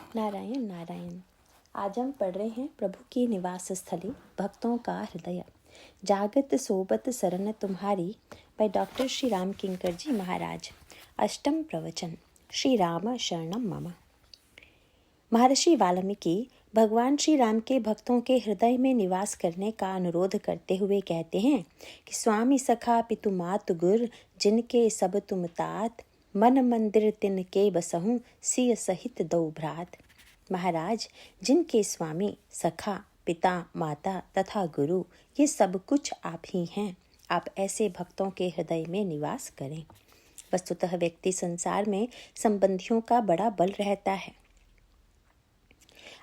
नारायण नारायण। आज हम पढ़ रहे हैं प्रभु की निवास स्थली भक्तों का हृदय, जागत सोबत शरण तुम्हारी by डॉक्टर श्री राम किंकर जी महाराज। अष्टम प्रवचन। श्री राम शरणम मम। महर्षि वाल्मीकि भगवान श्री राम के भक्तों के हृदय में निवास करने का अनुरोध करते हुए कहते हैं कि स्वामी सखा पितु मातु गुर जिनके सब तुम तात, मन मंदिर तिनके बसहूँ सिय सहित दो भ्रात। महाराज, जिनके स्वामी सखा पिता माता तथा गुरु ये सब कुछ आप ही हैं, आप ऐसे भक्तों के हृदय में निवास करें। वस्तुतः व्यक्ति संसार में संबंधियों का बड़ा बल रहता है।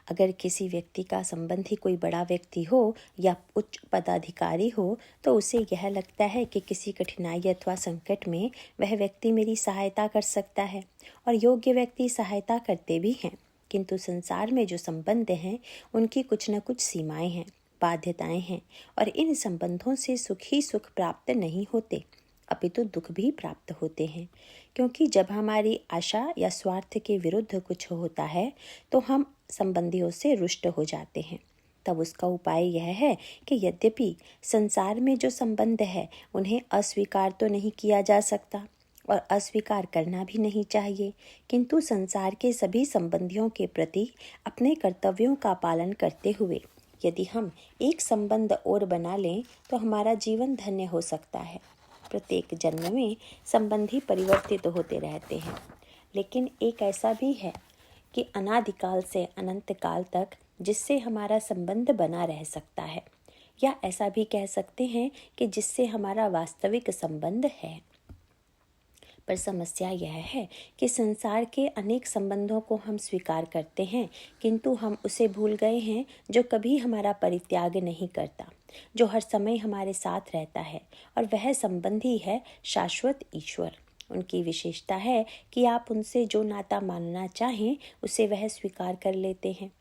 अगर किसी व्यक्ति का संबंधी कोई बड़ा व्यक्ति हो या उच्च पदाधिकारी हो तो उसे यह लगता है कि किसी कठिनाई अथवा संकट में वह व्यक्ति मेरी सहायता कर सकता है, और योग्य व्यक्ति सहायता करते भी हैं। किंतु संसार में जो संबंध हैं उनकी कुछ न कुछ सीमाएं हैं, बाध्यताएं हैं, और इन संबंधों से सुख ही सुख प्राप्त नहीं होते, अपितु दुख भी प्राप्त होते हैं। क्योंकि जब हमारी आशा या स्वार्थ के विरुद्ध कुछ होता है तो हम संबंधियों से रुष्ट हो जाते हैं। तब उसका उपाय यह है कि यद्यपि संसार में जो संबंध है उन्हें अस्वीकार तो नहीं किया जा सकता और अस्वीकार करना भी नहीं चाहिए, किंतु संसार के सभी संबंधियों के प्रति अपने कर्तव्यों का पालन करते हुए यदि हम एक संबंध और बना लें तो हमारा जीवन धन्य हो सकता है। प्रत्येक जन्म में संबंधी परिवर्तित होते रहते हैं, लेकिन एक ऐसा भी है कि अनादिकाल से अनंत काल तक जिससे हमारा संबंध बना रह सकता है, या ऐसा भी कह सकते हैं कि जिससे हमारा वास्तविक संबंध है। पर समस्या यह है कि संसार के अनेक संबंधों को हम स्वीकार करते हैं, किंतु हम उसे भूल गए हैं जो कभी हमारा परित्याग नहीं करता, जो हर समय हमारे साथ रहता है, और वह संबंधी है शाश्वत ईश्वर। उनकी विशेषता है कि आप उनसे जो नाता मानना चाहें उसे वह स्वीकार कर लेते हैं।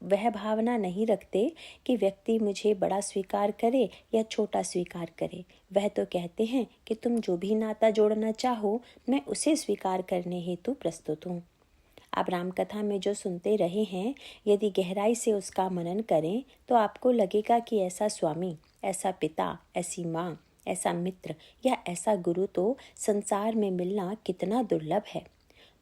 वह भावना नहीं रखते कि व्यक्ति मुझे बड़ा स्वीकार करे या छोटा स्वीकार करे। वह तो कहते हैं कि तुम जो भी नाता जोड़ना चाहो मैं उसे स्वीकार करने हेतु प्रस्तुत हूँ। आप रामकथा में जो सुनते रहे हैं, यदि गहराई से उसका मनन करें तो आपको लगेगा कि ऐसा स्वामी, ऐसा पिता, ऐसी माँ, ऐसा मित्र या ऐसा गुरु तो संसार में मिलना कितना दुर्लभ है।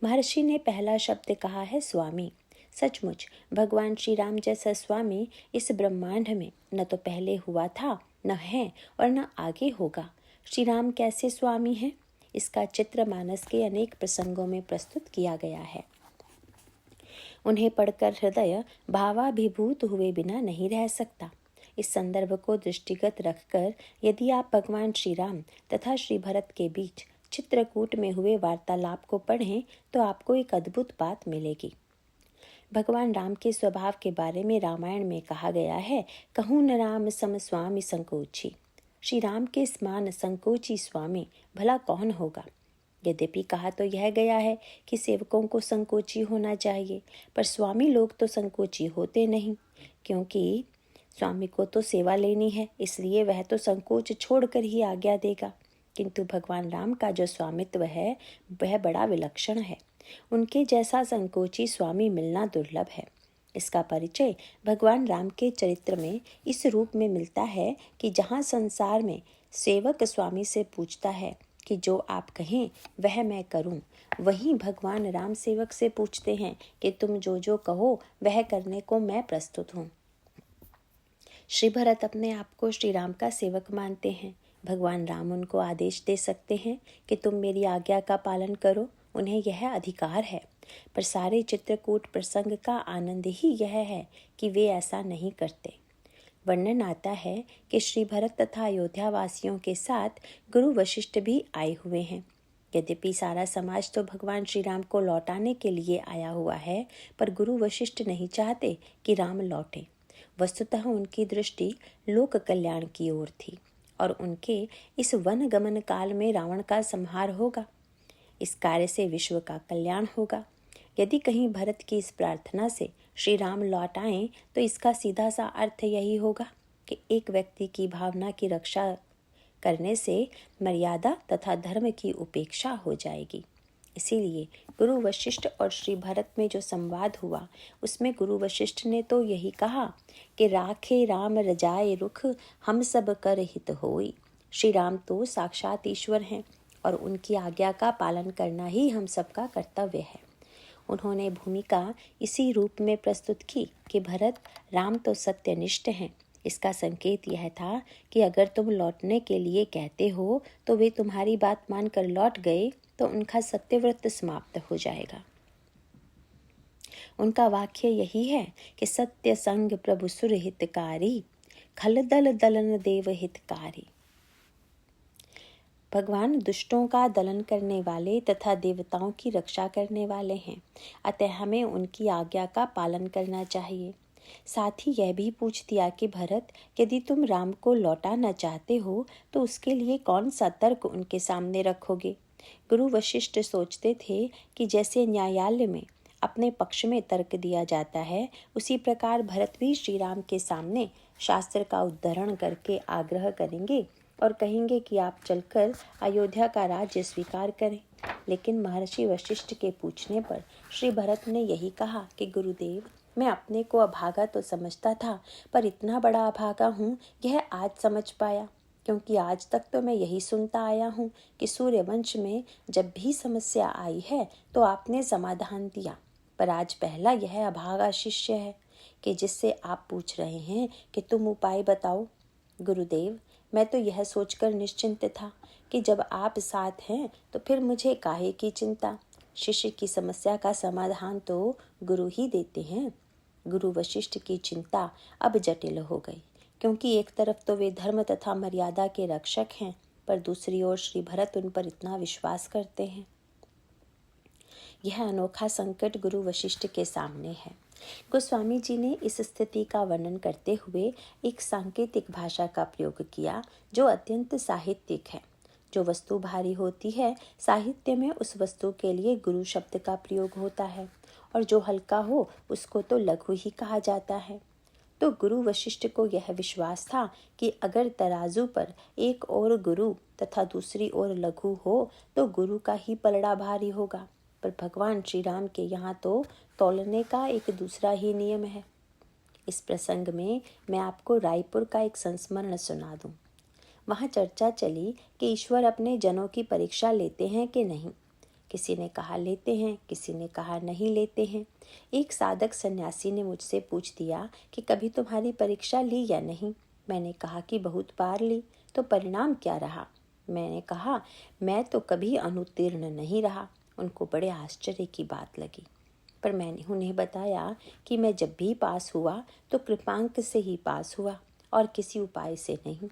महर्षि ने पहला शब्द कहा है स्वामी। सचमुच भगवान श्री राम जैसा स्वामी इस ब्रह्मांड में न तो पहले हुआ था, न है और न आगे होगा। श्री राम कैसे स्वामी हैं, इसका चित्र मानस के अनेक प्रसंगों में प्रस्तुत किया गया है। उन्हें पढ़कर हृदय भावाभिभूत हुए बिना नहीं रह सकता। इस संदर्भ को दृष्टिगत रखकर यदि आप भगवान श्री राम तथा श्री भरत के बीच चित्रकूट में हुए वार्तालाप को पढ़ें तो आपको एक अद्भुत बात मिलेगी। भगवान राम के स्वभाव के बारे में रामायण में कहा गया है, कहूँ न राम सम स्वामी संकोची। श्री राम के समान संकोची स्वामी भला कौन होगा। यद्यपि कहा तो यह गया है कि सेवकों को संकोची होना चाहिए, पर स्वामी लोग तो संकोची होते नहीं, क्योंकि स्वामी को तो सेवा लेनी है, इसलिए वह तो संकोच छोड़कर ही आज्ञा देगा। किंतु भगवान राम का जो स्वामित्व है वह बड़ा विलक्षण है। उनके जैसा संकोची स्वामी मिलना दुर्लभ है। इसका परिचय भगवान राम के चरित्र में इस रूप में मिलता है कि जहाँ संसार में सेवक स्वामी से पूछता है कि जो आप कहें वह मैं करूं, वहीं भगवान राम सेवक से पूछते हैं कि तुम जो जो कहो वह करने को मैं प्रस्तुत हूँ। श्री भरत अपने आप को श्री राम का सेवक मानते हैं। भगवान राम उनको आदेश दे सकते हैं कि तुम मेरी आज्ञा का पालन करो, उन्हें यह अधिकार है। पर सारे चित्रकूट प्रसंग का आनंद ही यह है कि वे ऐसा नहीं करते। वर्णन आता है कि श्री भरत तथा अयोध्या वासियों के साथ गुरु वशिष्ठ भी आए हुए हैं। यद्यपि सारा समाज तो भगवान श्री राम को लौटाने के लिए आया हुआ है, पर गुरु वशिष्ठ नहीं चाहते कि राम लौटे। वस्तुतः उनकी दृष्टि लोक कल्याण की ओर थी, और उनके इस वन गमन काल में रावण का संहार होगा। इस कार्य से विश्व का कल्याण होगा। यदि कहीं भरत की इस प्रार्थना से श्री राम लौट आएं तो इसका सीधा सा अर्थ यही होगा कि एक व्यक्ति की भावना की रक्षा करने से मर्यादा तथा धर्म की उपेक्षा हो जाएगी। इसीलिए गुरु वशिष्ठ और श्री भरत में जो संवाद हुआ उसमें गुरु वशिष्ठ ने तो यही कहा कि राखे राम रजाए रुख हम सब कर हित होई। श्री राम तो साक्षात ईश्वर हैं और उनकी आज्ञा का पालन करना ही हम सबका कर्तव्य है। उन्होंने भूमिका इसी रूप में प्रस्तुत की कि भरत, राम तो सत्यनिष्ठ हैं। इसका संकेत यह था कि अगर तुम लौटने के लिए कहते हो तो वे तुम्हारी बात मानकर लौट गए तो उनका सत्यव्रत समाप्त हो जाएगा। उनका वाक्य यही है कि सत्य संग प्रभु सुर हितकारी, खल दल दलन देव हितकारी। भगवान दुष्टों का दलन करने वाले तथा देवताओं की रक्षा करने वाले हैं, अतः हमें उनकी आज्ञा का पालन करना चाहिए। साथ ही यह भी पूछ दिया कि भरत, यदि तुम राम को लौटाना चाहते हो तो उसके लिए कौन सा तर्क उनके सामने रखोगे। गुरु वशिष्ठ सोचते थे कि जैसे न्यायालय में अपने पक्ष में तर्क दिया जाता है, उसी प्रकार भरत भी श्री राम के सामने शास्त्र का उद्धरण करके आग्रह करेंगे और कहेंगे कि आप चलकर अयोध्या का राज्य स्वीकार करें। लेकिन महर्षि वशिष्ठ के पूछने पर श्री भरत ने यही कहा कि गुरुदेव, मैं अपने को अभागा तो समझता था, पर इतना बड़ा अभागा हूँ यह आज समझ पाया, क्योंकि आज तक तो मैं यही सुनता आया हूँ कि सूर्यवंश में जब भी समस्या आई है तो आपने समाधान दिया, पर आज पहला यह अभागा शिष्य है कि जिससे आप पूछ रहे हैं कि तुम उपाय बताओ। गुरुदेव, मैं तो यह सोचकर निश्चिंत था कि जब आप साथ हैं तो फिर मुझे काहे की चिंता। शिष्य की समस्या का समाधान तो गुरु ही देते हैं। गुरु वशिष्ठ की चिंता अब जटिल हो गई, क्योंकि एक तरफ तो वे धर्म तथा मर्यादा के रक्षक हैं, पर दूसरी ओर श्री भरत उन पर इतना विश्वास करते हैं। यह अनोखा संकट गुरु वशिष्ठ के सामने है। गोस्वामी जी ने इस स्थिति का वर्णन करते हुए एक सांकेतिक भाषा का प्रयोग किया जो अत्यंत साहित्यिक है। जो वस्तु भारी होती है, साहित्य में उस वस्तु के लिए गुरु शब्द का प्रयोग होता है, और जो हल्का हो उसको तो लघु ही कहा जाता है। तो गुरु वशिष्ठ को यह विश्वास था कि अगर तराजू पर एक ओर गुरु तथा दूसरी ओर लघु हो तो गुरु का ही पलड़ा भारी होगा। पर भगवान श्री राम के यहाँ तो तौलने का एक दूसरा ही नियम है। इस प्रसंग में मैं आपको रायपुर का एक संस्मरण सुना दूं। वहाँ चर्चा चली कि ईश्वर अपने जनों की परीक्षा लेते हैं कि नहीं। किसी ने कहा लेते हैं, किसी ने कहा नहीं लेते हैं। एक साधक सन्यासी ने मुझसे पूछ दिया कि कभी तुम्हारी परीक्षा ली या नहीं। मैंने कहा कि बहुत बार ली। तो परिणाम क्या रहा? मैंने कहा मैं तो कभी अनुत्तीर्ण नहीं रहा। उनको बड़े आश्चर्य की बात लगी, पर मैंने उन्हें बताया कि मैं जब भी पास हुआ तो कृपांक से ही पास हुआ और किसी उपाय से नहीं।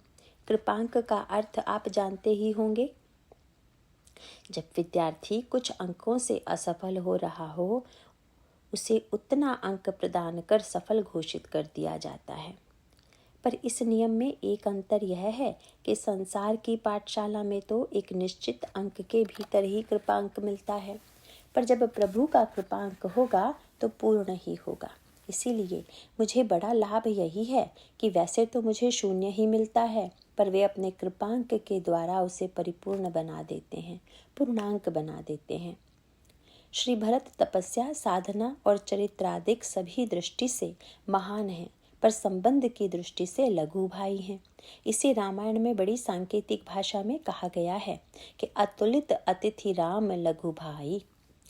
कृपांक का अर्थ आप जानते ही होंगे। जब विद्यार्थी कुछ अंकों से असफल हो रहा हो, उसे उतना अंक प्रदान कर सफल घोषित कर दिया जाता है। पर इस नियम में एक अंतर यह है कि संसार की पाठशाला में तो एक निश्चित अंक के भीतर ही कृपांक मिलता है, पर जब प्रभु का कृपांक होगा तो पूर्ण ही होगा। इसीलिए मुझे बड़ा लाभ यही है कि वैसे तो मुझे शून्य ही मिलता है, पर वे अपने कृपांक के द्वारा उसे परिपूर्ण बना देते हैं, पूर्णांक बना देते हैं। श्री भरत तपस्या, साधना और चरित्रादिक सभी दृष्टि से महान हैं, पर संबंध की दृष्टि से लघु भाई हैं। इसे रामायण में बड़ी सांकेतिक भाषा में कहा गया है कि अतुलित अतिथि राम लघु भाई।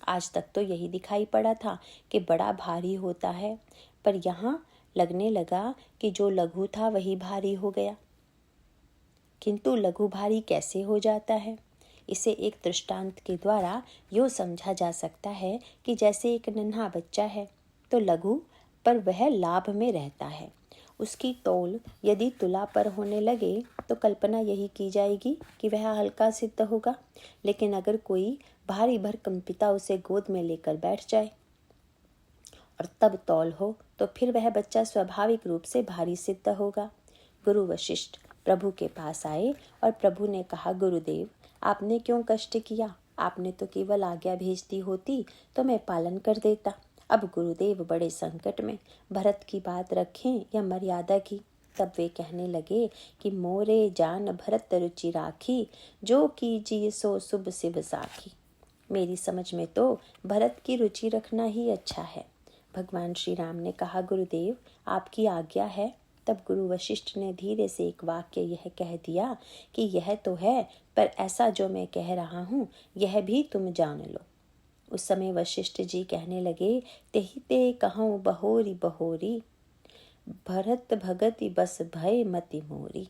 आज तक तो यही दिखाई पड़ा था कि बड़ा भारी होता है, पर यहाँ लगने लगा कि जो लघु था वही भारी हो गया। किंतु लघु भारी कैसे हो जाता है? इसे एक दृष्टांत के द्वारा यूँ समझा जा सकता है कि जैसे एक नन्हा बच्चा है तो लघु पर वह लाभ में रहता है। उसकी तौल यदि तुला पर होने लगे तो कल्पना यही की जाएगी कि वह हल्का सिद्ध होगा, लेकिन अगर कोई भारी भरकम पिता उसे गोद में लेकर बैठ जाए और तब तौल हो तो फिर वह बच्चा स्वाभाविक रूप से भारी सिद्ध होगा। गुरु वशिष्ठ प्रभु के पास आए और प्रभु ने कहा, गुरुदेव, आपने क्यों कष्ट किया? आपने तो केवल आज्ञा भेज दी होती तो मैं पालन कर देता। अब गुरुदेव बड़े संकट में, भरत की बात रखें या मर्यादा की। तब वे कहने लगे कि मोरे जान भरत रुचि राखी, जो कीजिए सो शुभ शिव साखी। मेरी समझ में तो भरत की रुचि रखना ही अच्छा है। भगवान श्री राम ने कहा, गुरुदेव आपकी आज्ञा है। तब गुरु वशिष्ठ ने धीरे से एक वाक्य यह कह दिया कि यह तो है, पर ऐसा जो मैं कह रहा हूँ यह भी तुम जान लो। उस समय वशिष्ठ जी कहने लगे, तेहि ते कहूँ बहोरी बहोरी, भरत भगति बस भय मति मोरी।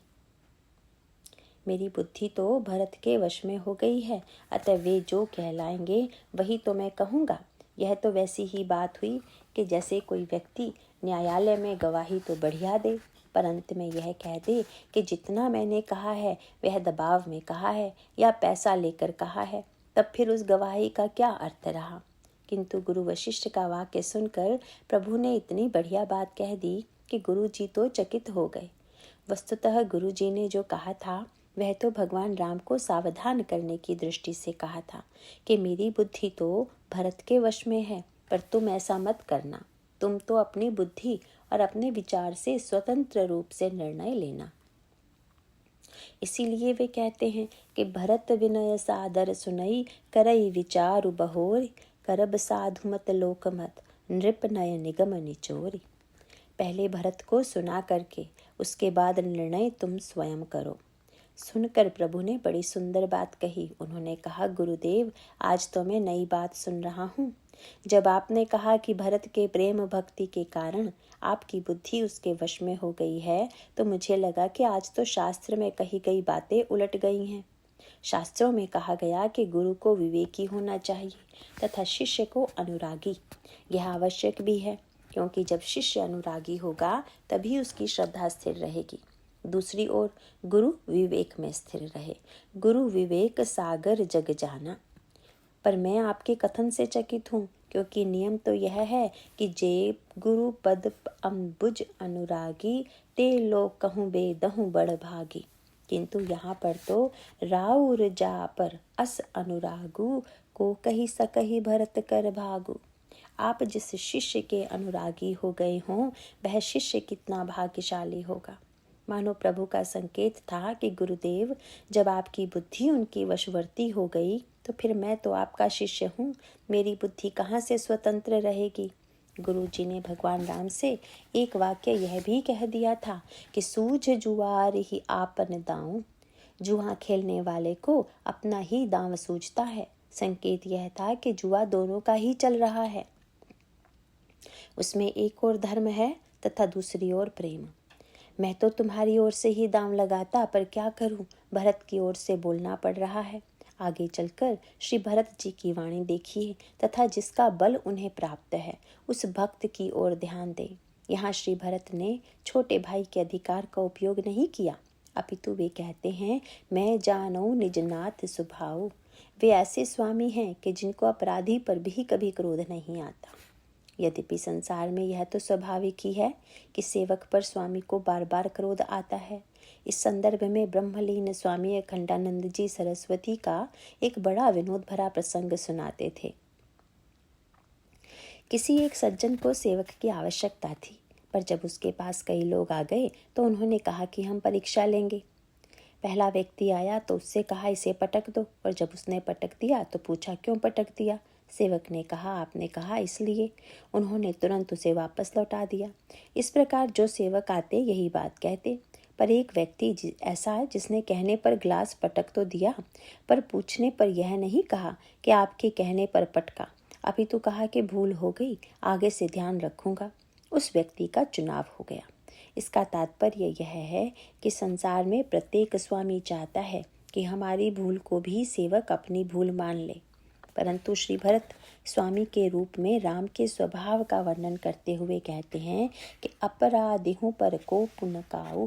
मेरी बुद्धि तो भरत के वश में हो गई है, अतः वे जो कहलाएंगे वही तो मैं कहूँगा। यह तो वैसी ही बात हुई कि जैसे कोई व्यक्ति न्यायालय में गवाही तो बढ़िया दे, पर अंत में यह कह दे कि जितना मैंने कहा है वह दबाव में कहा है या पैसा लेकर कहा है, तब फिर उस गवाही का क्या अर्थ रहा। किंतु गुरु वशिष्ठ का वाक्य सुनकर प्रभु ने इतनी बढ़िया बात कह दी कि गुरु जी तो चकित हो गए। वस्तुतः गुरु जी ने जो कहा था वह तो भगवान राम को सावधान करने की दृष्टि से कहा था कि मेरी बुद्धि तो भरत के वश में है, पर तुम ऐसा मत करना। तुम तो अपनी बुद्धि और अपने विचार से स्वतंत्र रूप से निर्णय लेना। इसीलिए वे कहते हैं कि भरत विनय सादर सुनई, करई विचारु बहोरी, करब साधु मत लोक मत, नृप नय निगम निचोरी। पहले भरत को सुना करके उसके बाद निर्णय तुम स्वयं करो। सुनकर प्रभु ने बड़ी सुंदर बात कही। उन्होंने कहा, गुरुदेव आज तो मैं नई बात सुन रहा हूँ। जब आपने कहा कि भरत के प्रेम भक्ति के कारण आपकी बुद्धि उसके वश में हो गई है, तो मुझे लगा कि आज तो शास्त्र में कही गई बातें उलट गई हैं। शास्त्रों में कहा गया कि गुरु को विवेकी होना चाहिए तथा शिष्य को अनुरागी। यह आवश्यक भी है, क्योंकि जब शिष्य अनुरागी होगा तभी उसकी श्रद्धा स्थिर रहेगी। दूसरी ओर गुरु विवेक में स्थिर रहे। गुरु विवेक सागर जग जाना। पर मैं आपके कथन से चकित हूँ, क्योंकि नियम तो यह है कि जे गुरु पद अम्बुज अनुरागी, ते लोग कहूँ बेदहूँ बड़ भागी। किंतु यहाँ पर तो राउर जा पर अस अनुरागु, को कही सकही भरत कर भागु। आप जिस शिष्य के अनुरागी हो गए हों वह शिष्य कितना भाग्यशाली होगा। मानो प्रभु का संकेत था कि गुरुदेव जब आपकी बुद्धि उनकी वशवर्ती हो गई तो फिर मैं तो आपका शिष्य हूँ, मेरी बुद्धि कहाँ से स्वतंत्र रहेगी। गुरु जी ने भगवान राम से एक वाक्य यह भी कह दिया था कि सूझ जुआर ही आपन दाऊं। जुआ खेलने वाले को अपना ही दांव सूझता है। संकेत यह था कि जुआ दोनों का ही चल रहा है। उसमें एक ओर धर्म है तथा दूसरी ओर प्रेम। मैं तो तुम्हारी ओर से ही दांव लगाता, पर क्या करूं, भरत की ओर से बोलना पड़ रहा है। आगे चलकर श्री भरत जी की वाणी देखिए तथा जिसका बल उन्हें प्राप्त है उस भक्त की ओर ध्यान दें। यहाँ श्री भरत ने छोटे भाई के अधिकार का उपयोग नहीं किया, अपितु वे कहते हैं, मैं जानो निज नाथ स्वभाव। वे ऐसे स्वामी हैं कि जिनको अपराधी पर भी कभी क्रोध नहीं आता। यद्यपि संसार में यह तो स्वाभाविक ही है कि सेवक पर स्वामी को बार बार क्रोध आता है। इस संदर्भ में ब्रह्मलीन स्वामी अखंडानंद जी सरस्वती का एक बड़ा विनोद भरा प्रसंग सुनाते थे। किसी एक सज्जन को सेवक की आवश्यकता थी, पर जब उसके पास कई लोग आ गए तो उन्होंने कहा कि हम परीक्षा लेंगे। पहला व्यक्ति आया तो उससे कहा, इसे पटक दो, और जब उसने पटक दिया तो पूछा, क्यों पटक दिया? सेवक ने कहा, आपने कहा इसलिए। उन्होंने तुरंत उसे वापस लौटा दिया। इस प्रकार जो सेवक आते यही बात कहते, पर एक व्यक्ति ऐसा जिसने कहने पर ग्लास पटक तो दिया, पर पूछने पर यह नहीं कहा कि आपके कहने पर पटका, अभी तो कहा कि भूल हो गई, आगे से ध्यान रखूंगा। उस व्यक्ति का चुनाव हो गया। इसका तात्पर्य यह है कि संसार में प्रत्येक स्वामी चाहता है कि हमारी भूल को भी सेवक अपनी भूल मान ले, परंतु श्री भरत स्वामी के रूप में राम के स्वभाव का वर्णन करते हुए कहते हैं कि अपराधियों पर को पुण्य काऊ।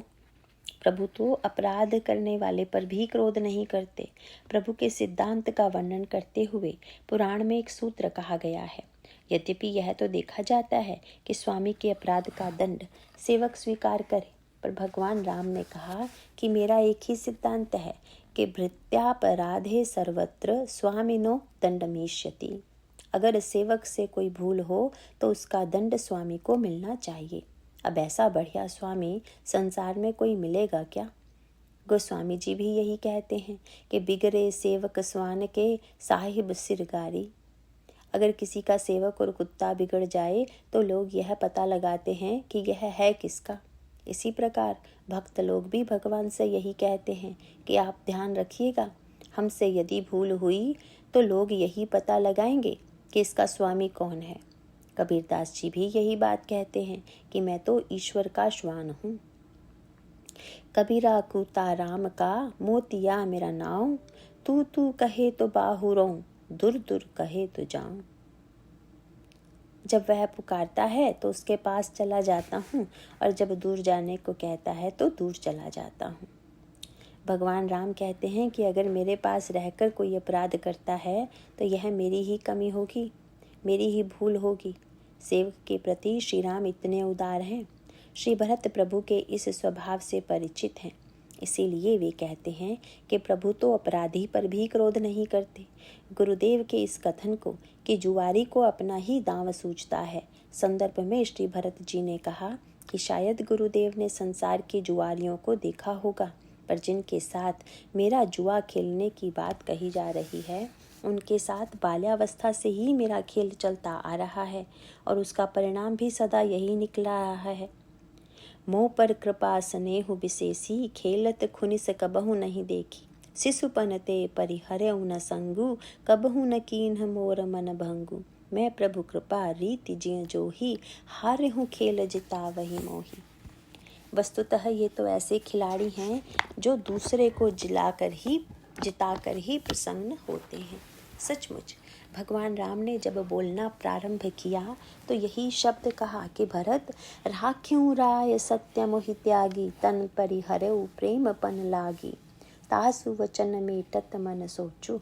प्रभु तो अपराध करने वाले पर भी क्रोध नहीं करते। प्रभु के सिद्धांत का वर्णन करते हुए पुराण में एक सूत्र कहा गया है, यद्यपि यह तो देखा जाता है कि स्वामी के अपराध का दंड सेवक स्वीकार करे, पर भगवान राम ने कहा कि मेरा एक ही सिद्धांत है कि भृत्यापराधे सर्वत्र स्वामिनो दंडमीष्यति। अगर सेवक से कोई भूल हो तो उसका दंड स्वामी को मिलना चाहिए। अब ऐसा बढ़िया स्वामी संसार में कोई मिलेगा क्या? गोस्वामी जी भी यही कहते हैं कि बिगड़े सेवक स्वान के साहिब सिरगारी। अगर किसी का सेवक और कुत्ता बिगड़ जाए तो लोग यह पता लगाते हैं कि यह है किसका। इसी प्रकार भक्त लोग भी भगवान से यही कहते हैं कि आप ध्यान रखिएगा, हमसे यदि भूल हुई तो लोग यही पता लगाएंगे कि इसका स्वामी कौन है। कबीरदास जी भी यही बात कहते हैं कि मैं तो ईश्वर का श्वान हूँ। कबीरा कूता राम का मोतिया मेरा नाव, तू तू कहे तो बाहुरों, दूर दूर कहे तो जाऊं। जब वह पुकारता है तो उसके पास चला जाता हूँ, और जब दूर जाने को कहता है तो दूर चला जाता हूँ। भगवान राम कहते हैं कि अगर मेरे पास रहकर कोई अपराध करता है तो यह मेरी ही कमी होगी, मेरी ही भूल होगी। सेवक के प्रति श्री राम इतने उदार हैं। श्री भरत प्रभु के इस स्वभाव से परिचित हैं। इसीलिए वे कहते हैं कि प्रभु तो अपराधी पर भी क्रोध नहीं करते। गुरुदेव के इस कथन को कि जुआरी को अपना ही दांव सूझता है संदर्भ में श्री भरत जी ने कहा कि शायद गुरुदेव ने संसार के जुआरियों को देखा होगा, पर जिनके साथ मेरा जुआ खेलने की बात कही जा रही है उनके साथ बाल्यावस्था से ही मेरा खेल चलता आ रहा है, और उसका परिणाम भी सदा यही निकला रहा है। मोह पर कृपा स्नेह विशेषी, खेलत खुनिस कबहु नहीं देखी। शिशुपन ते परिहरऊ न संगु, कबहु न कीन्ह मोर मन भंगु। मैं प्रभु कृपा रीति जिय जोही, हारे हूँ खेल जिता वही मोही। वस्तुतः ये तो ऐसे खिलाड़ी हैं जो दूसरे को जिताकर ही प्रसन्न होते हैं। सचमुच भगवान राम ने जब बोलना प्रारंभ किया तो यही शब्द कहा कि भरत राख्यूं राय सत्य मोहि त्यागी, तन परिहरऊ प्रेम पन लागी। तासु वचन मेटत मन सोचू।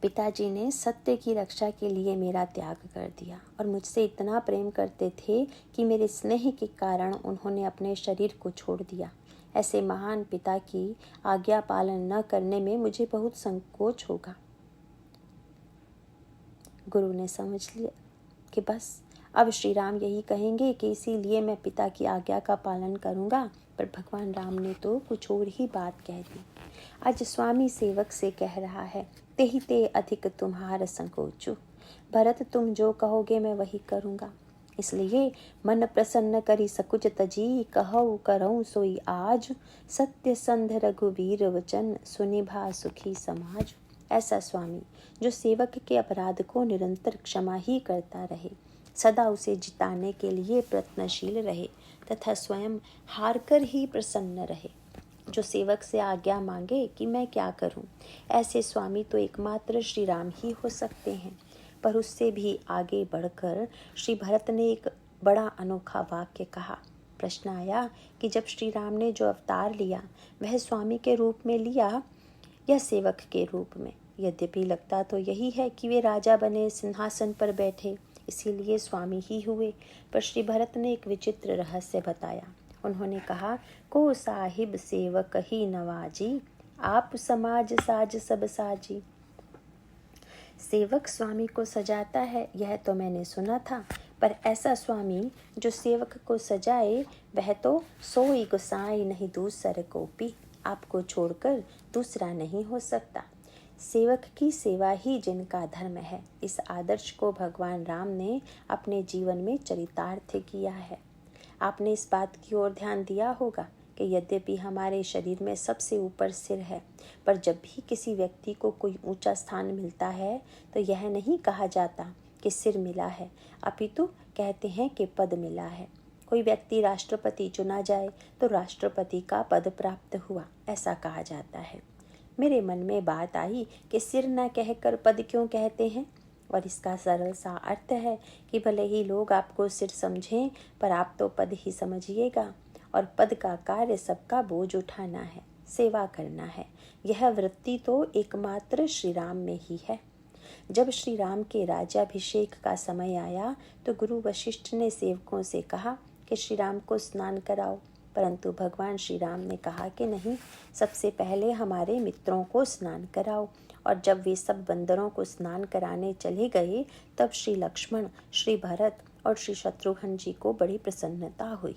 पिताजी ने सत्य की रक्षा के लिए मेरा त्याग कर दिया और मुझसे इतना प्रेम करते थे कि मेरे स्नेह के कारण उन्होंने अपने शरीर को छोड़ दिया। ऐसे महान पिता की आज्ञा पालन न करने में मुझे बहुत संकोच होगा। गुरु ने समझ लिया कि बस अब श्री राम यही कहेंगे कि इसीलिए मैं पिता की आज्ञा का पालन करूंगा, पर भगवान राम ने तो कुछ और ही बात कह दी। आज स्वामी सेवक से कह रहा है, तेहि ते अधिक तुम्हार संकोचु। भरत तुम जो कहोगे मैं वही करूंगा, इसलिए मन प्रसन्न करी सकुच तजी, कहऊ करऊं सोई आज। सत्य संध रघुवीर वचन, सुनिभा सुखी समाज। ऐसा स्वामी जो सेवक के अपराध को निरंतर क्षमा ही करता रहे, सदा उसे जिताने के लिए प्रयत्नशील रहे तथा स्वयं हारकर ही प्रसन्न रहे, जो सेवक से आज्ञा मांगे कि मैं क्या करूं, ऐसे स्वामी तो एकमात्र श्री राम ही हो सकते हैं। पर उससे भी आगे बढ़कर श्री भरत ने एक बड़ा अनोखा वाक्य कहा। प्रश्न आया कि जब श्री राम ने जो अवतार लिया वह स्वामी के रूप में लिया या सेवक के रूप में। यद्यपि लगता तो यही है कि वे राजा बने, सिंहासन पर बैठे, इसीलिए स्वामी ही हुए, पर श्री भरत ने एक विचित्र रहस्य बताया। उन्होंने कहा, को साहिब सेवक ही नवाजी, आप समाज साज सब साजी। सेवक स्वामी को सजाता है यह तो मैंने सुना था, पर ऐसा स्वामी जो सेवक को सजाए वह तो सोई गोसाई नहीं दूसर को पी। आपको छोड़कर दूसरा नहीं हो सकता। सेवक की सेवा ही जिनका धर्म है, इस आदर्श को भगवान राम ने अपने जीवन में चरितार्थ किया है। आपने इस बात की ओर ध्यान दिया होगा कि यद्यपि हमारे शरीर में सबसे ऊपर सिर है, पर जब भी किसी व्यक्ति को कोई ऊंचा स्थान मिलता है तो यह नहीं कहा जाता कि सिर मिला है, अपितु कहते हैं कि पद मिला है। कोई व्यक्ति राष्ट्रपति चुना जाए तो राष्ट्रपति का पद प्राप्त हुआ, ऐसा कहा जाता है। मेरे मन में बात आई कि सिर न कहकर पद क्यों कहते हैं, और इसका सरल सा अर्थ है कि भले ही लोग आपको सिर समझें, पर आप तो पद ही समझिएगा, और पद का कार्य सबका बोझ उठाना है, सेवा करना है। यह वृत्ति तो एकमात्र श्री राम में ही है। जब श्री राम के राज्याभिषेक का समय आया तो गुरु वशिष्ठ ने सेवकों से कहा कि श्री राम को स्नान कराओ, परंतु भगवान श्री राम ने कहा कि नहीं, सबसे पहले हमारे मित्रों को स्नान कराओ। और जब वे सब बंदरों को स्नान कराने चले गए तब श्री लक्ष्मण, श्री भरत और श्री शत्रुघ्न जी को बड़ी प्रसन्नता हुई।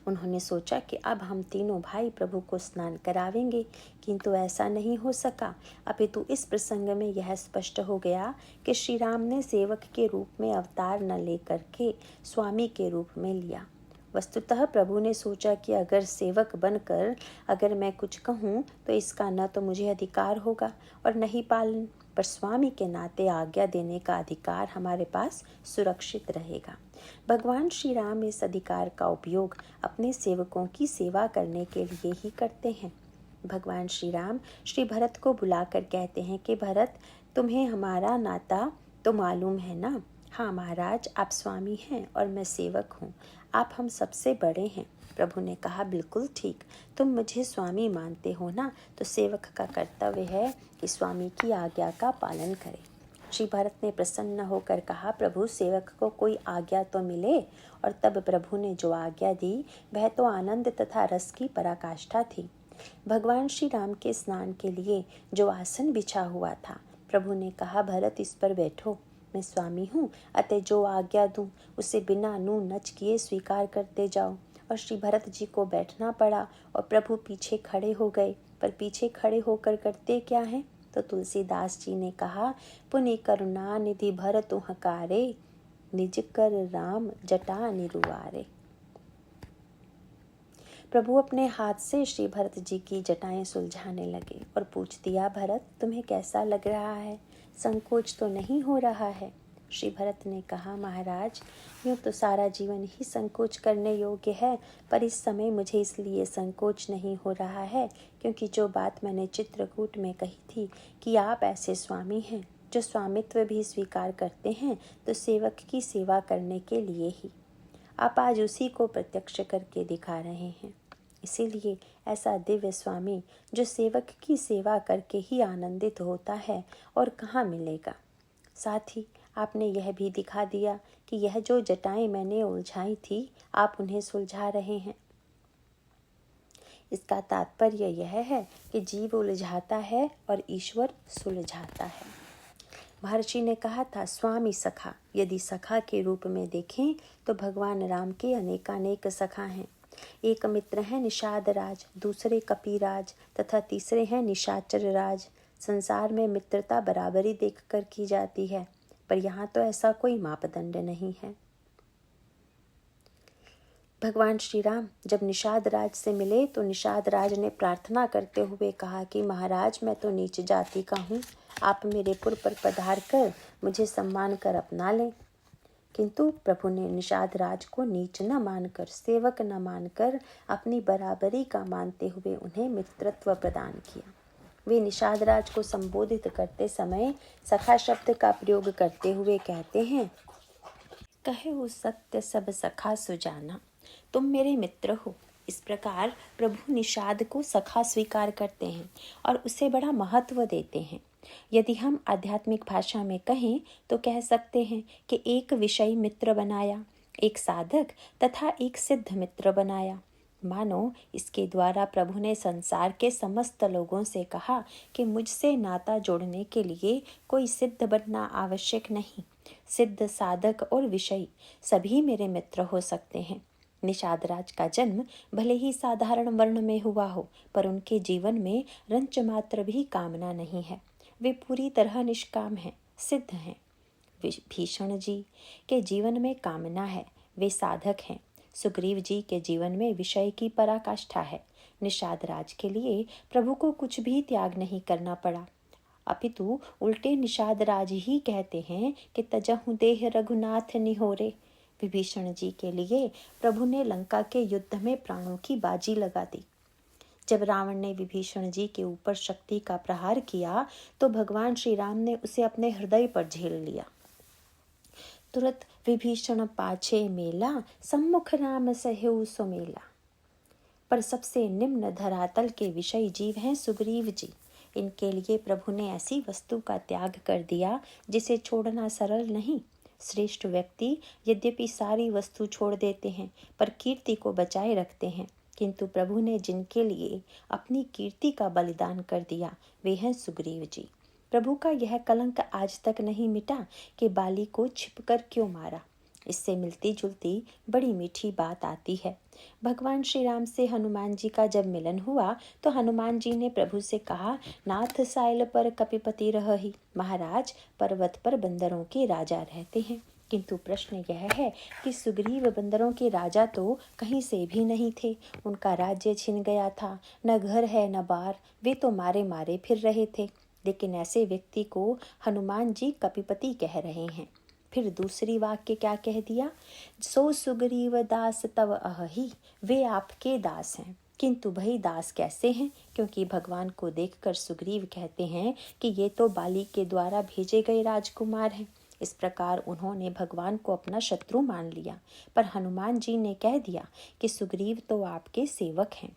उन्होंने सोचा कि अब हम तीनों भाई प्रभु को स्नान करावेंगे, किंतु ऐसा नहीं हो सका। अपितु इस प्रसंग में यह स्पष्ट हो गया कि श्री राम ने सेवक के रूप में अवतार न लेकर के स्वामी के रूप में लिया। वस्तुतः प्रभु ने सोचा कि अगर सेवक बनकर अगर मैं कुछ कहूँ तो इसका न तो मुझे अधिकार होगा और न ही पालन, पर स्वामी के नाते आज्ञा देने का अधिकार हमारे पास सुरक्षित रहेगा। भगवान श्री राम इस अधिकार का उपयोग अपने सेवकों की सेवा करने के लिए ही करते हैं। भगवान श्री राम श्री भरत को बुलाकर कहते हैं कि भरत, तुम्हें हमारा नाता तो मालूम है ना। हाँ महाराज, आप स्वामी हैं और मैं सेवक हूँ, आप हम सबसे बड़े हैं। प्रभु ने कहा, बिल्कुल ठीक, तुम मुझे स्वामी मानते हो ना, तो सेवक का कर्तव्य है कि स्वामी की आज्ञा का पालन करे। श्री भरत ने प्रसन्न होकर कहा, प्रभु सेवक को कोई आज्ञा तो मिले। और तब प्रभु ने जो आज्ञा दी वह तो आनंद तथा रस की पराकाष्ठा थी। भगवान श्री राम के स्नान के लिए जो आसन बिछा हुआ था, प्रभु ने कहा, भरत इस पर बैठो, मैं स्वामी हूँ, अतः जो आज्ञा दूँ उसे बिना नून नच किए स्वीकार करते जाओ। और श्री भरत जी को बैठना पड़ा और प्रभु पीछे खड़े हो गए। पर पीछे खड़े होकर करते क्या हैं? तो तुलसीदास जी ने कहा, पुनि करुणा निधि भरतु हकारे, निज कर राम जटा निरुआरे। प्रभु अपने हाथ से श्री भरत जी की जटाएं सुलझाने लगे और पूछ दिया, भरत तुम्हें कैसा लग रहा है? संकोच तो नहीं हो रहा है? श्री भरत ने कहा, महाराज यूँ तो सारा जीवन ही संकोच करने योग्य है, पर इस समय मुझे इसलिए संकोच नहीं हो रहा है क्योंकि जो बात मैंने चित्रकूट में कही थी कि आप ऐसे स्वामी हैं जो स्वामित्व भी स्वीकार करते हैं, तो सेवक की सेवा करने के लिए ही आप आज उसी को प्रत्यक्ष करके दिखा रहे हैं। इसीलिए ऐसा दिव्य स्वामी जो सेवक की सेवा करके ही आनंदित होता है और कहाँ मिलेगा। साथ ही आपने यह भी दिखा दिया कि यह जो जटाएं मैंने उलझाई थी, आप उन्हें सुलझा रहे हैं। इसका तात्पर्य यह है कि जीव उलझाता है और ईश्वर सुलझाता है। महर्षि ने कहा था, स्वामी सखा, यदि सखा के रूप में देखें तो भगवान राम के अनेकानेक सखा हैं। एक मित्र है निषाद राज, दूसरे कपिराज तथा तीसरे हैं निशाचर राज। संसार में मित्रता बराबरी देखकर की जाती है, पर यहाँ तो ऐसा कोई मापदंड नहीं है। भगवान श्री राम जब निषाद राज से मिले तो निषाद राज ने प्रार्थना करते हुए कहा कि महाराज, मैं तो नीच जाति का हूँ, आप मेरे पुर पर पधार कर मुझे सम्मान कर अपना लें। किंतु प्रभु ने निषाद राज को नीच न मानकर, सेवक न मानकर, अपनी बराबरी का मानते हुए उन्हें मित्रत्व प्रदान किया। वे निषाद राज को संबोधित करते समय सखा शब्द का प्रयोग करते हुए कहते हैं, कहे वो सत्य सब सखा सुजाना, तुम मेरे मित्र हो। इस प्रकार प्रभु निषाद को सखा स्वीकार करते हैं और उसे बड़ा महत्व देते हैं। यदि हम आध्यात्मिक भाषा में कहें तो कह सकते हैं कि एक विषयी मित्र बनाया, एक साधक तथा एक सिद्ध मित्र बनाया। मानो इसके द्वारा प्रभु ने संसार के समस्त लोगों से कहा कि मुझसे नाता जोड़ने के लिए कोई सिद्ध बनना आवश्यक नहीं। सिद्ध, साधक और विषयी सभी मेरे मित्र हो सकते हैं। निषाद राज का जन्म भले ही साधारण वर्ण में हुआ हो, पर उनके जीवन में रंच मात्र भी कामना नहीं है। वे पूरी तरह निष्काम हैं, सिद्ध हैं। भीषण जी के जीवन में कामना है, वे साधक हैं। सुग्रीव जी के जीवन में विषय की पराकाष्ठा है। निषाद राज के लिए प्रभु को कुछ भी त्याग नहीं करना पड़ा, अपितु उल्टे निषाद राज ही कहते हैं कि तजहु देह रघुनाथ निहोरे। विभीषण जी के लिए प्रभु ने लंका के युद्ध में प्राणों की बाजी लगा दी। जब रावण ने विभीषण जी के ऊपर शक्ति का प्रहार किया तो भगवान श्री राम ने उसे अपने हृदय पर झेल लिया। तुरंत विभीषण पाछे मेला, सम्मुख राम सहु सुमेला। पर सबसे निम्न धरातल के विषय जीव हैं सुग्रीव जी। इनके लिए प्रभु ने ऐसी वस्तु का त्याग कर दिया जिसे छोड़ना सरल नहीं। श्रेष्ठ व्यक्ति यद्यपि सारी वस्तु छोड़ देते हैं पर कीर्ति को बचाए रखते हैं, किंतु प्रभु ने जिनके लिए अपनी कीर्ति का बलिदान कर दिया वे हैं सुग्रीव जी। प्रभु का यह कलंक आज तक नहीं मिटा कि बाली को छिपकर क्यों मारा। इससे मिलती जुलती बड़ी मीठी बात आती है। भगवान श्री राम से हनुमान जी का जब मिलन हुआ तो हनुमान जी ने प्रभु से कहा, नाथ साइल पर कपिपति रही। महाराज, पर्वत पर बंदरों के राजा रहते हैं, किंतु प्रश्न यह है कि सुग्रीव बंदरों के राजा तो कहीं से भी नहीं थे। उनका राज्य छिन गया था, न घर है न बार, वे तो मारे मारे फिर रहे थे। लेकिन ऐसे व्यक्ति को हनुमान जी कपिपति कह रहे हैं। फिर दूसरी वाक्य क्या कह दिया, सो सुग्रीव दास तव अहि, वे आपके दास हैं। किंतु भाई दास कैसे हैं, क्योंकि भगवान को देखकर सुग्रीव कहते हैं कि ये तो बाली के द्वारा भेजे गए राजकुमार हैं। इस प्रकार उन्होंने भगवान को अपना शत्रु मान लिया। पर हनुमान जी ने कह दिया कि सुग्रीव तो आपके सेवक हैं।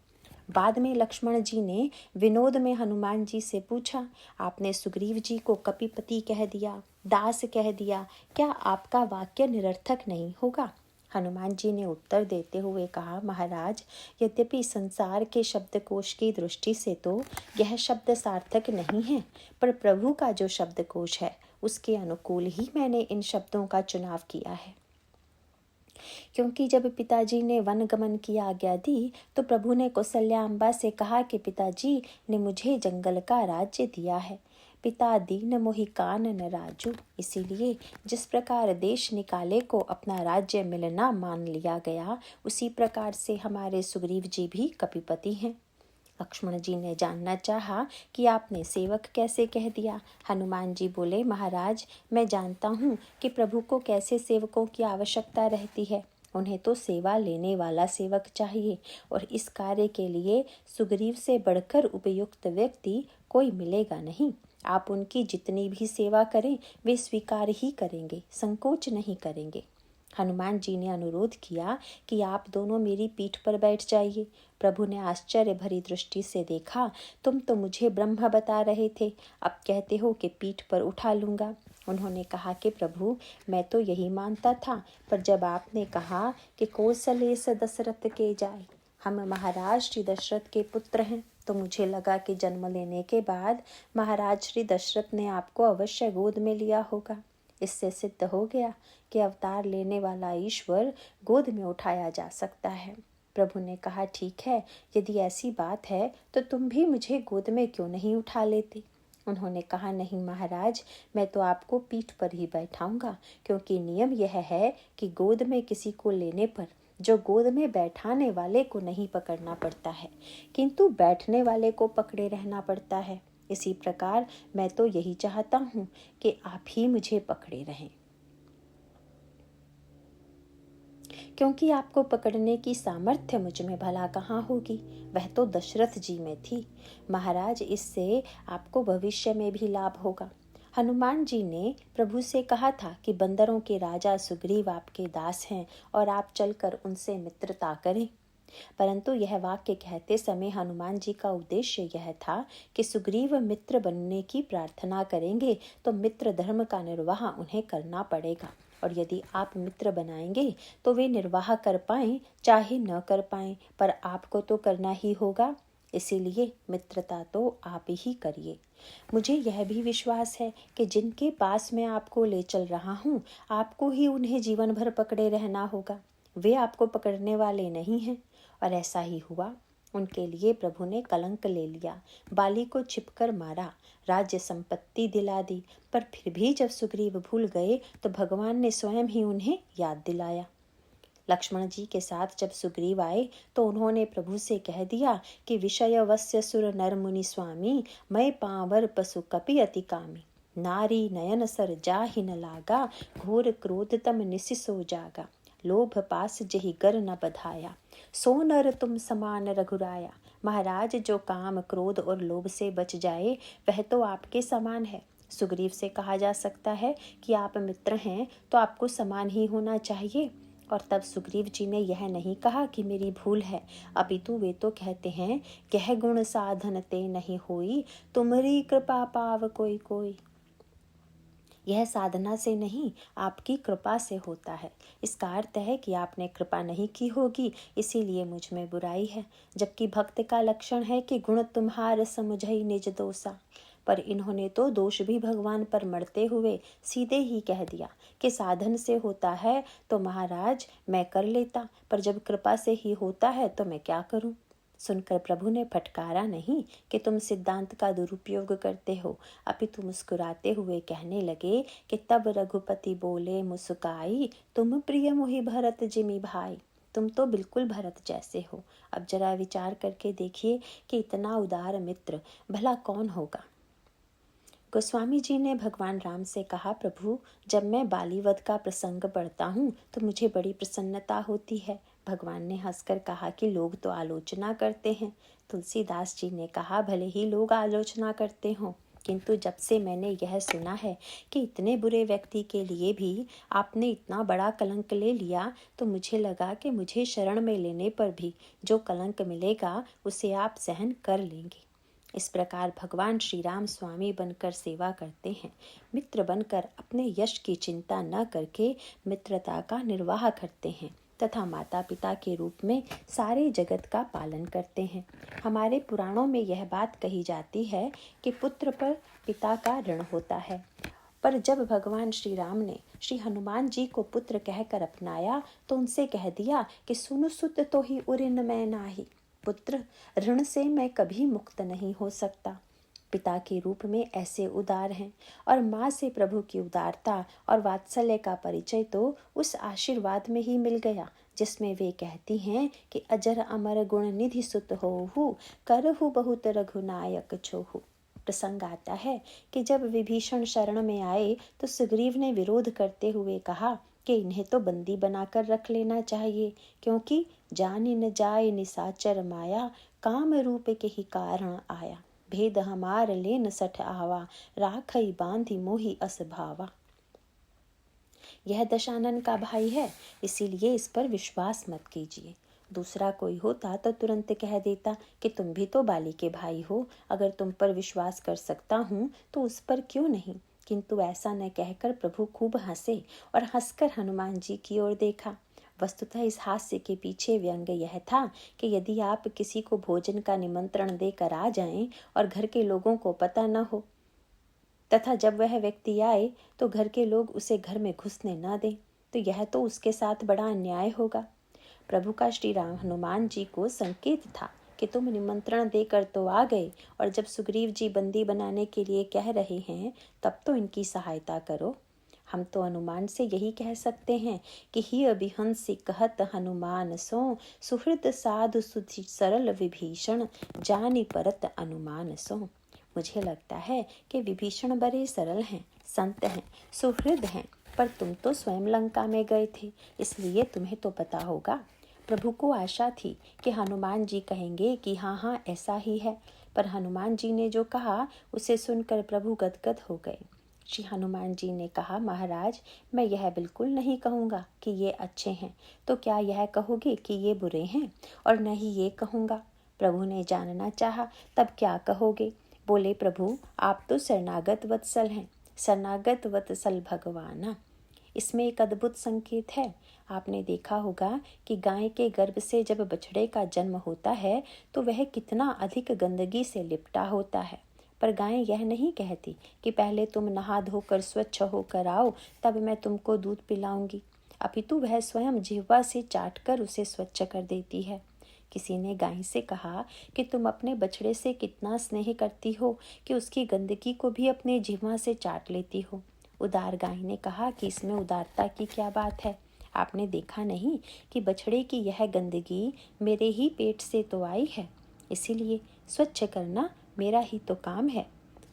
बाद में लक्ष्मण जी ने विनोद में हनुमान जी से पूछा, आपने सुग्रीव जी को कपिपति कह दिया, दास कह दिया, क्या आपका वाक्य निरर्थक नहीं होगा? हनुमान जी ने उत्तर देते हुए कहा, महाराज, यद्यपि संसार के शब्दकोश की दृष्टि से तो यह शब्द सार्थक नहीं है, पर प्रभु का जो शब्दकोश है उसके अनुकूल ही मैंने इन शब्दों का चुनाव किया है। क्योंकि जब पिताजी ने वन गमन की आज्ञा दी तो प्रभु ने कौशल्या अम्बा से कहा कि पिताजी ने मुझे जंगल का राज्य दिया है। पिता दीन मोहि कान न राजू। इसीलिए जिस प्रकार देश निकाले को अपना राज्य मिलना मान लिया गया, उसी प्रकार से हमारे सुग्रीव जी भी कपिपति हैं। लक्ष्मण जी ने जानना चाहा कि आपने सेवक कैसे कह दिया। हनुमान जी बोले, महाराज, मैं जानता हूँ कि प्रभु को कैसे सेवकों की आवश्यकता रहती है। उन्हें तो सेवा लेने वाला सेवक चाहिए, और इस कार्य के लिए सुग्रीव से बढ़कर उपयुक्त व्यक्ति कोई मिलेगा नहीं। आप उनकी जितनी भी सेवा करें वे स्वीकार ही करेंगे, संकोच नहीं करेंगे। हनुमान जी ने अनुरोध किया कि आप दोनों मेरी पीठ पर बैठ जाइए। प्रभु ने आश्चर्य भरी दृष्टि से देखा, तुम तो मुझे ब्रह्म बता रहे थे, अब कहते हो कि पीठ पर उठा लूँगा। उन्होंने कहा कि प्रभु, मैं तो यही मानता था, पर जब आपने कहा कि कौशलेस दशरथ के जाए, हम महाराज श्री दशरथ के पुत्र हैं, तो मुझे लगा कि जन्म लेने के बाद महाराज श्री दशरथ ने आपको अवश्य गोद में लिया होगा। इससे सिद्ध हो गया कि अवतार लेने वाला ईश्वर गोद में उठाया जा सकता है। प्रभु ने कहा, ठीक है, यदि ऐसी बात है तो तुम भी मुझे गोद में क्यों नहीं उठा लेते? उन्होंने कहा, नहीं महाराज, मैं तो आपको पीठ पर ही बैठाऊंगा, क्योंकि नियम यह है कि गोद में किसी को लेने पर जो गोद में बैठाने वाले को नहीं पकड़ना पड़ता है, किंतु बैठने वाले को पकड़े रहना पड़ता है। इसी प्रकार मैं तो यही चाहता हूँ कि आप ही मुझे पकड़े रहें, क्योंकि आपको पकड़ने की सामर्थ्य मुझ में भला कहाँ होगी, वह तो दशरथ जी में थी। महाराज, इससे आपको भविष्य में भी लाभ होगा। हनुमान जी ने प्रभु से कहा था कि बंदरों के राजा सुग्रीव आपके दास हैं और आप चलकर उनसे मित्रता करें। परंतु यह वाक्य कहते समय हनुमान जी का उद्देश्य यह था कि सुग्रीव मित्र बनने की प्रार्थना करेंगे तो मित्र धर्म का निर्वाह उन्हें करना पड़ेगा, और यदि आप मित्र बनाएंगे तो वे निर्वाह कर पाएं चाहे न कर पाएं, पर आपको तो करना ही होगा। इसीलिए मित्रता तो आप ही करिए। मुझे यह भी विश्वास है कि जिनके पास मैं आपको ले चल रहा हूँ, आपको ही उन्हें जीवन भर पकड़े रहना होगा। वे आपको पकड़ने वाले नहीं हैं। और ऐसा ही हुआ। उनके लिए प्रभु ने कलंक ले लिया, बाली को छिपकर मारा, राज्य संपत्ति दिला दी, पर फिर भी जब सुग्रीव भूल गए तो भगवान ने स्वयं ही उन्हें याद दिलाया। लक्ष्मण जी के साथ जब सुग्रीव आए तो उन्होंने प्रभु से कह दिया कि विषयवस्य सुर नर मुनि स्वामी, मैं पावर पशु कपि अति कामी, नारी नयन सर जाहि न लागा, घोर क्रोध तम निसि सो जागा, लोभ पास जहि गर न बधाया, सो नर तुम समान रघुराया। महाराज, जो काम क्रोध और लोभ से बच जाए वह तो आपके समान है। सुग्रीव से कहा जा सकता है कि आप मित्र हैं तो आपको समान ही होना चाहिए। और तब सुग्रीव जी ने यह नहीं कहा कि मेरी भूल है, अपितु वे तो कहते हैं, कह गुण साधन ते नहीं होई, तुम्हारी कृपा पाव कोई कोई। यह साधना से नहीं, आपकी कृपा से होता है। इसका अर्थ है कि आपने कृपा नहीं की होगी, इसीलिए मुझ में बुराई है, जबकि भक्त का लक्षण है कि गुण तुम्हार समझई निज दोषा। पर इन्होंने तो दोष भी भगवान पर मढ़ते हुए सीधे ही कह दिया कि साधन से होता है तो महाराज मैं कर लेता, पर जब कृपा से ही होता है तो मैं क्या करूं। सुनकर प्रभु ने फटकारा नहीं कि तुम सिद्धांत का दुरुपयोग करते हो, अपितु मुस्कुराते हुए कहने लगे कि तब रघुपति बोले मुस्काई, तुम प्रिय मोहि भरत जिमि भाई। तुम तो बिल्कुल भरत जैसे हो। अब जरा विचार करके देखिए कि इतना उदार मित्र भला कौन होगा। गोस्वामी जी ने भगवान राम से कहा, प्रभु जब मैं बालीवध का प्रसंग पढ़ता हूँ तो मुझे बड़ी प्रसन्नता होती है। भगवान ने हंसकर कहा कि लोग तो आलोचना करते हैं। तुलसीदास जी ने कहा, भले ही लोग आलोचना करते हों, किंतु जब से मैंने यह सुना है कि इतने बुरे व्यक्ति के लिए भी आपने इतना बड़ा कलंक ले लिया, तो मुझे लगा कि मुझे शरण में लेने पर भी जो कलंक मिलेगा उसे आप सहन कर लेंगे। इस प्रकार भगवान श्री राम स्वामी बनकर सेवा करते हैं। मित्र बनकर अपने यश की चिंता न करके मित्रता का निर्वाह करते हैं तथा माता पिता के रूप में सारे जगत का पालन करते हैं। हमारे पुराणों में यह बात कही जाती है कि पुत्र पर पिता का ऋण होता है, पर जब भगवान श्री राम ने श्री हनुमान जी को पुत्र कहकर अपनाया तो उनसे कह दिया कि सुनु सुत तो ही उरिन मैं नाही, पुत्र ऋण से मैं कभी मुक्त नहीं हो सकता। पिता के रूप में ऐसे उदार हैं, और माँ से प्रभु की उदारता और वात्सल्य का परिचय तो उस आशीर्वाद में ही मिल गया जिसमें वे कहती हैं कि अजर अमर गुण निधि सुत होहु, करहु बहुत रघुनायक छोहु। प्रसंग आता है कि जब विभीषण शरण में आए तो सुग्रीव ने विरोध करते हुए कहा कि इन्हें तो बंदी बनाकर रख लेना चाहिए, क्योंकि जानि न जाय निसाचर माया, काम रूप के ही कारण आया, भेद हमार लेन सठ आवा, राखई बांधी मोहि अस भावा। यह दशानन का भाई है, इसीलिए इस पर विश्वास मत कीजिए। दूसरा कोई होता तो तुरंत कह देता कि तुम भी तो बाली के भाई हो, अगर तुम पर विश्वास कर सकता हूँ तो उस पर क्यों नहीं। किंतु ऐसा न कहकर प्रभु खूब हंसे और हंसकर हनुमान जी की ओर देखा। वस्तुतः इस हास्य के पीछे व्यंग यह था कि यदि आप किसी को भोजन का निमंत्रण देकर आ जाएं और घर के लोगों को पता न हो, तथा जब वह व्यक्ति आए तो घर के लोग उसे घर में घुसने न दें, तो यह तो उसके साथ बड़ा अन्याय होगा। प्रभु का श्री राम हनुमान जी को संकेत था कि तुम निमंत्रण देकर तो आ गए, और जब सुग्रीव जी बंदी बनाने के लिए कह रहे हैं तब तो इनकी सहायता करो। हम तो अनुमान से यही कह सकते हैं कि ही अभिहंसी कहत हनुमान सो, सुहृद साधु सुधि सरल विभीषण, जानी परत अनुमान सो। मुझे लगता है कि विभीषण बड़े सरल हैं, संत हैं, सुहृद हैं, पर तुम तो स्वयं लंका में गए थे, इसलिए तुम्हें तो पता होगा। प्रभु को आशा थी कि हनुमान जी कहेंगे कि हाँ हाँ ऐसा ही है, पर हनुमान जी ने जो कहा उसे सुनकर प्रभु गदगद हो गए। श्री हनुमान जी ने कहा, महाराज मैं यह बिल्कुल नहीं कहूँगा कि ये अच्छे हैं, तो क्या यह कहोगे कि ये बुरे हैं, और न ही ये कहूँगा। प्रभु ने जानना चाहा, तब क्या कहोगे। बोले, प्रभु आप तो शरणागत वत्सल हैं, शरणागत वत्सल भगवाना। इसमें एक अद्भुत संकेत है। आपने देखा होगा कि गाय के गर्भ से जब बछड़े का जन्म होता है तो वह कितना अधिक गंदगी से लिपटा होता है, पर गाय यह नहीं कहती कि पहले तुम नहा धोकर स्वच्छ होकर आओ तब मैं तुमको दूध पिलाऊंगी, अपितु वह स्वयं जिह्वा से चाटकर उसे स्वच्छ कर देती है। किसी ने गाय से कहा कि तुम अपने बछड़े से कितना स्नेह करती हो कि उसकी गंदगी को भी अपने जिह्वा से चाट लेती हो। उदार गाय ने कहा कि इसमें उदारता की क्या बात है, आपने देखा नहीं कि बछड़े की यह गंदगी मेरे ही पेट से तो आई है, इसीलिए स्वच्छ करना मेरा ही तो काम है।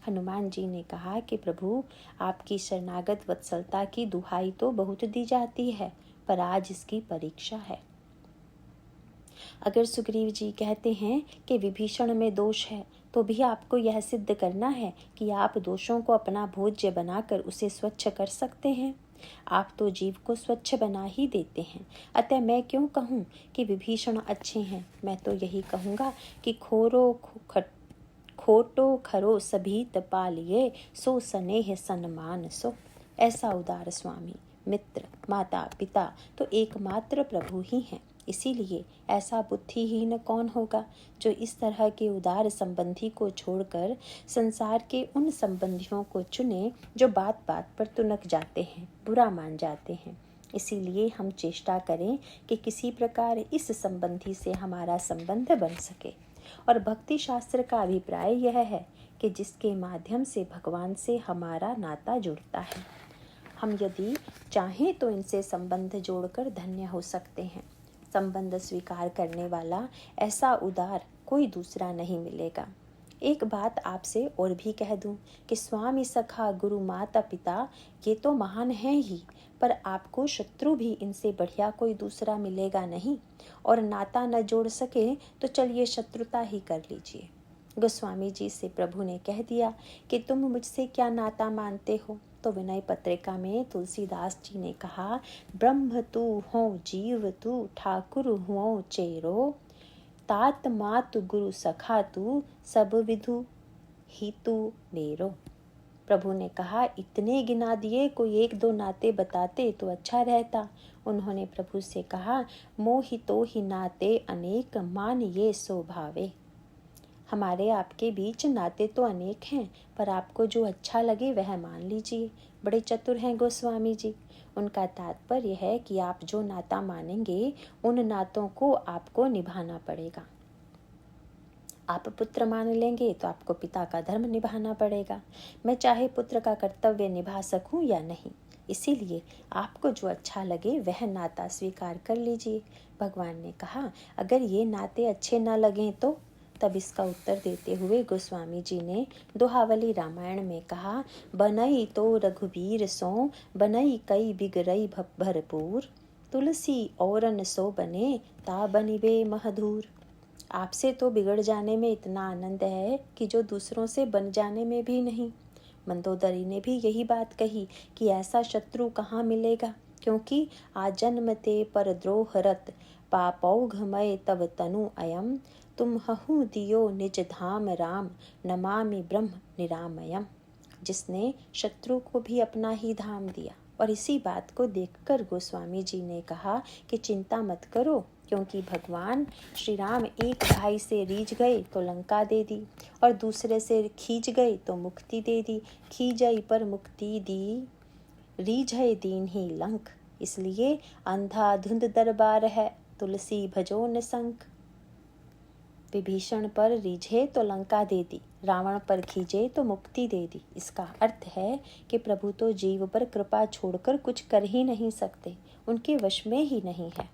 हनुमान जी ने कहा कि प्रभु आपकी शरणागत वत्सलता की दुहाई तो बहुत दी जाती है, पर आज इसकी परीक्षा है। अगर सुग्रीव जी कहते हैं कि विभीषण में दोष है, तो भी आपको यह सिद्ध करना है कि आप दोषों को अपना भोज्य बनाकर उसे स्वच्छ कर सकते हैं। आप तो जीव को स्वच्छ बना ही देते हैं, अतः मैं क्यों कहूँ कि विभीषण अच्छे हैं। मैं तो यही कहूँगा कि खोटो खरो सभी तपालिए, सो स्नेह सन्मान सो। ऐसा उदार स्वामी, मित्र, माता पिता तो एकमात्र प्रभु ही हैं। इसीलिए ऐसा बुद्धिहीन कौन होगा जो इस तरह के उदार संबंधी को छोड़कर संसार के उन संबंधियों को चुने जो बात बात पर तुनक जाते हैं, बुरा मान जाते हैं। इसीलिए हम चेष्टा करें कि किसी प्रकार इस संबंधी से हमारा संबंध बन सके। और भक्ति शास्त्र का अभिप्राय यह है कि जिसके माध्यम से भगवान से हमारा नाता जुड़ता है। हम यदि चाहें तो इनसे संबंध जोड़कर धन्य हो सकते हैं। संबंध स्वीकार करने वाला ऐसा उदार कोई दूसरा नहीं मिलेगा। एक बात आपसे और भी कह दूं कि स्वामी, सखा, गुरु, माता, पिता ये तो महान हैं ही, पर आपको शत्रु भी इनसे बढ़िया कोई दूसरा मिलेगा नहीं। और नाता न जोड़ सके तो चलिए शत्रुता ही कर लीजिए। गोस्वामी जी से प्रभु ने कह दिया कि तुम मुझसे क्या नाता मानते हो? तो विनय पत्रिका में तुलसीदास जी ने कहा, ब्रह्म तू हो, जीव तू, ठाकुर हुओ चेरो, तात मात गुरु सखा तू, सब विधु ही तू मेरो। प्रभु ने कहा, इतने गिना दिए, कोई एक दो नाते बताते तो अच्छा रहता। उन्होंने प्रभु से कहा, मोहितो ही नाते अनेक, मान ये स्वभावे। हमारे आपके बीच नाते तो अनेक हैं, पर आपको जो अच्छा लगे वह मान लीजिए। बड़े चतुर हैं गोस्वामी जी। उनका तात्पर्य है कि आप जो नाता मानेंगे उन नातों को आपको निभाना पड़ेगा। आप पुत्र मान लेंगे तो आपको पिता का धर्म निभाना पड़ेगा। मैं चाहे पुत्र का कर्तव्य निभा सकूं या नहीं, इसीलिए आपको जो अच्छा लगे वह नाता स्वीकार कर लीजिए। भगवान ने कहा, अगर ये नाते अच्छे न लगें तो? तब इसका उत्तर देते हुए गोस्वामी जी ने दोहावली रामायण में कहा, बनई तो रघुबीर सो, बनई कई बिगड़ई भरपूर, तुलसी औरन सो बने, ता बनिबे महधूर। आपसे तो बिगड़ जाने में इतना आनंद है कि जो दूसरों से बन जाने में भी नहीं। मंदोदरी ने भी यही बात कही कि ऐसा शत्रु कहाँ मिलेगा, क्योंकि आजन्मते पर द्रोहरत, पापौघमय तव तनु अयम, तुम हहु दियो निज धाम राम, नमामि ब्रह्म निरामयम। जिसने शत्रु को भी अपना ही धाम दिया। और इसी बात को देखकर गोस्वामी जी ने कहा कि चिंता मत करो, क्योंकि भगवान श्री राम एक भाई से रीझ गए तो लंका दे दी, और दूसरे से खींच गए तो मुक्ति दे दी। खींचई पर मुक्ति दी, रीझे दीन ही लंक। इसलिए अंधा धुंध दरबार है, तुलसी भजो निसंक। विभीषण पर रीझे तो लंका दे दी, रावण पर खींचे तो मुक्ति दे दी। इसका अर्थ है कि प्रभु तो जीव पर कृपा छोड़कर कुछ कर ही नहीं सकते, उनके वश में ही नहीं है।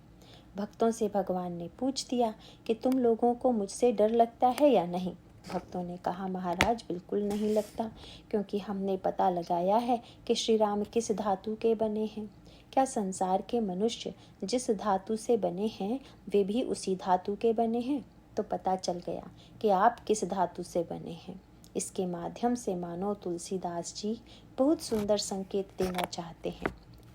भक्तों से भगवान ने पूछ दिया कि तुम लोगों को मुझसे डर लगता है या नहीं। भक्तों ने कहा, महाराज बिल्कुल नहीं लगता, क्योंकि हमने पता लगाया है कि श्री राम किस धातु के बने हैं। क्या संसार के मनुष्य जिस धातु से बने हैं वे भी उसी धातु के बने हैं? तो पता चल गया कि आप किस धातु से बने हैं। इसके माध्यम से मानो तुलसीदास जी बहुत सुंदर संकेत देना चाहते हैं।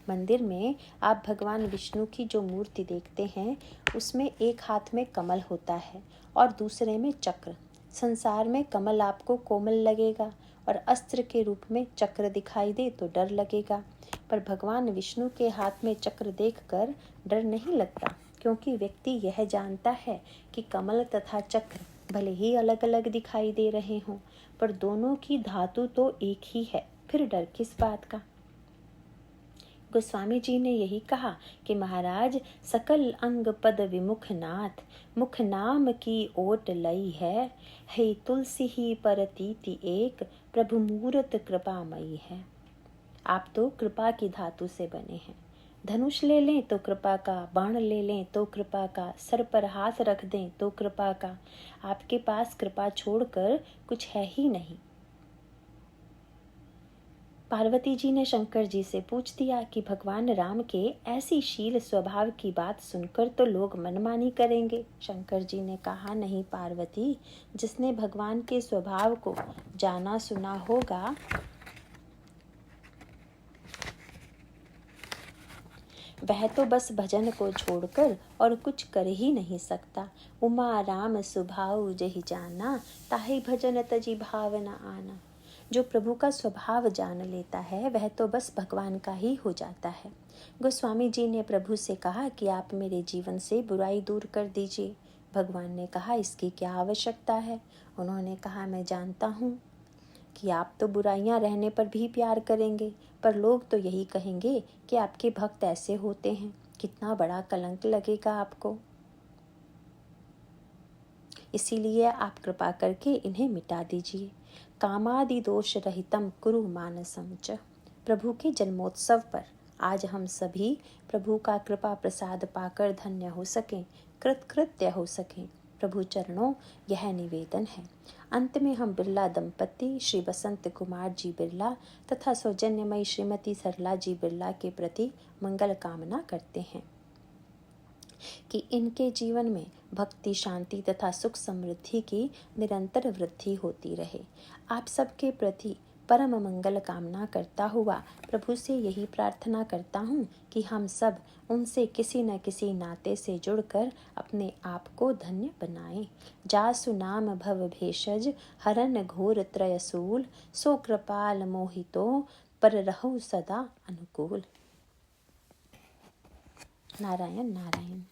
मंदिर में आप भगवान विष्णु की जो मूर्ति देखते हैं उसमें एक हाथ में कमल होता है और दूसरे में चक्र। संसार में कमल आपको कोमल लगेगा और अस्त्र के रूप में चक्र दिखाई दे तो डर लगेगा, पर भगवान विष्णु के हाथ में चक्र देखकर डर नहीं लगता, क्योंकि व्यक्ति यह जानता है कि कमल तथा चक्र भले ही अलग अलग दिखाई दे रहे हों, पर दोनों की धातु तो एक ही है, फिर डर किस बात का। गोस्वामी जी ने यही कहा कि महाराज सकल अंग पद विमुख नाथ, मुख नाम की ओट लई है, हे तुलसी ही परतीति एक, प्रभु मूरत कृपामयी है। आप तो कृपा की धातु से बने हैं। धनुष ले लें तो कृपा का, बाण ले लें तो कृपा का, सर पर हाथ रख दें तो कृपा का। आपके पास कृपा छोड़कर कुछ है ही नहीं। पार्वती जी ने शंकर जी से पूछ दिया कि भगवान राम के ऐसी शील स्वभाव की बात सुनकर तो लोग मनमानी करेंगे। शंकर जी ने कहा, नहीं पार्वती, जिसने भगवान के स्वभाव को जाना सुना होगा वह तो बस भजन को छोड़कर और कुछ कर ही नहीं सकता। उमा राम स्वभाव जहि जाना, ताहि भजन तजी भावना आना। जो प्रभु का स्वभाव जान लेता है वह तो बस भगवान का ही हो जाता है। गोस्वामी जी ने प्रभु से कहा कि आप मेरे जीवन से बुराई दूर कर दीजिए। भगवान ने कहा, इसकी क्या आवश्यकता है। उन्होंने कहा, मैं जानता हूँ कि आप तो बुराइयां रहने पर भी प्यार करेंगे, पर लोग तो यही कहेंगे कि आपके भक्त ऐसे होते हैं। कितना बड़ा कलंक लगेगा आपको। इसीलिए आप कृपा करके इन्हें मिटा दीजिए। कामादि दोष रहितम कुरु मानसम च। प्रभु के जन्मोत्सव पर आज हम सभी प्रभु का कृपा प्रसाद पाकर धन्य हो सकें, कृतकृत्य हो सकें। प्रभु चरणों यह निवेदन है। अंत में हम बिरला दंपति श्री बसंत कुमार जी बिरला तथा सौजन्यमयी श्रीमती सरला जी बिरला के प्रति मंगल कामना करते हैं कि इनके जीवन में भक्ति, शांति तथा सुख समृद्धि की निरंतर वृद्धि होती रहे। आप सबके प्रति परम मंगल कामना करता हुआ प्रभु से यही प्रार्थना करता हूँ कि हम सब उनसे किसी न किसी नाते से जुड़कर अपने आप को धन्य बनाएं। जासु नाम भव भेषज हरन घोर त्रयसूल, सो कृपाल मोहितो पर रहु सदा अनुकूल। नारायण नारायण।